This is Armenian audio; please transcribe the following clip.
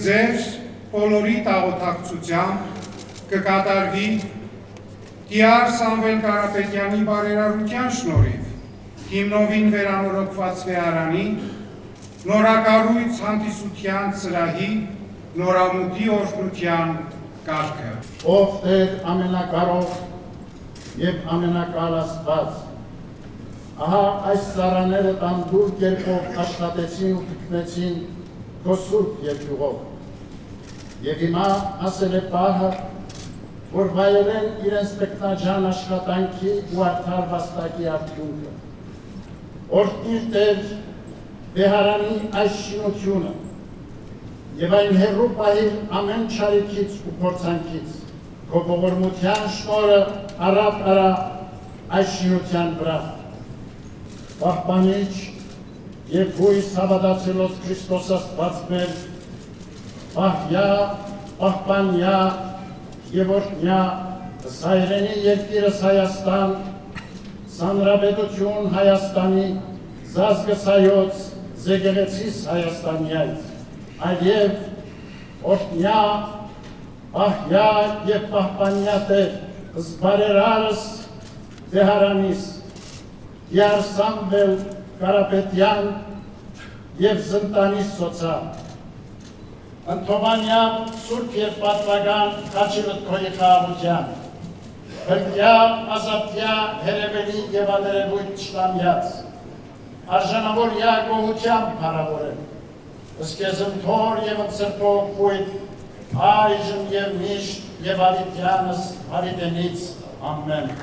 ձեր բոլորի տաղոթակցությամբ կկատարվի Տիար Սամվել Կարապետյանի բարերարության շնորհիվ հիմնովին վերանորոգված վեհարանի նորակառույց հանդիսության ծրահի նորամուտի օրհնության կարգը։ Ով Տեր ամենակարող և ամենակալ Աստված, ահա այս ծառաները տանդուր կերպով աշխատեցին ու թքնեցին քո սուրբ երկյուղով, և հիմա ասել է պահը, որ վայելեն իրենց տքնաջան աշխատանքի ու արդար վաստակի արդյունքը։ Օրհնիր Տեր վեհարանի այս շինությունը և այն հեռու պահիր ամեն չարիքից ու փորձանքից, քո ողորմության շնորհը առատ արա այս շինության վրա։ Պահպանիչ և հույս հավատացելոց Քրիստոս Աստված մեր, պահյա, պահպանյա և օրհնյա զայրենի երկիրս Հայաստան, Սանրապետություն Հայաստանի, զազգս Հայոց, զեկեղեցիս Հայաստանյայց, այլև օրհնյա, պահյա և պահպանյա Տեր, զբարերարս վեհարանիս, Տիար Սամվել Կարապետյան և Զնտանիս Սոցա, Ընթովանյան Սուրբ և պատվական Խաչի Մտքոյի խաղաղության, Բրկյա, ազատյա, հերևելի և աներևույթ չտամյաց, արժանավորյա գոհությամբ փառավորեմ, ըսկեզնթոր և ընծրտող խույտ, այժմ և միշտ և ավիտյանս ավիտենից ամեն։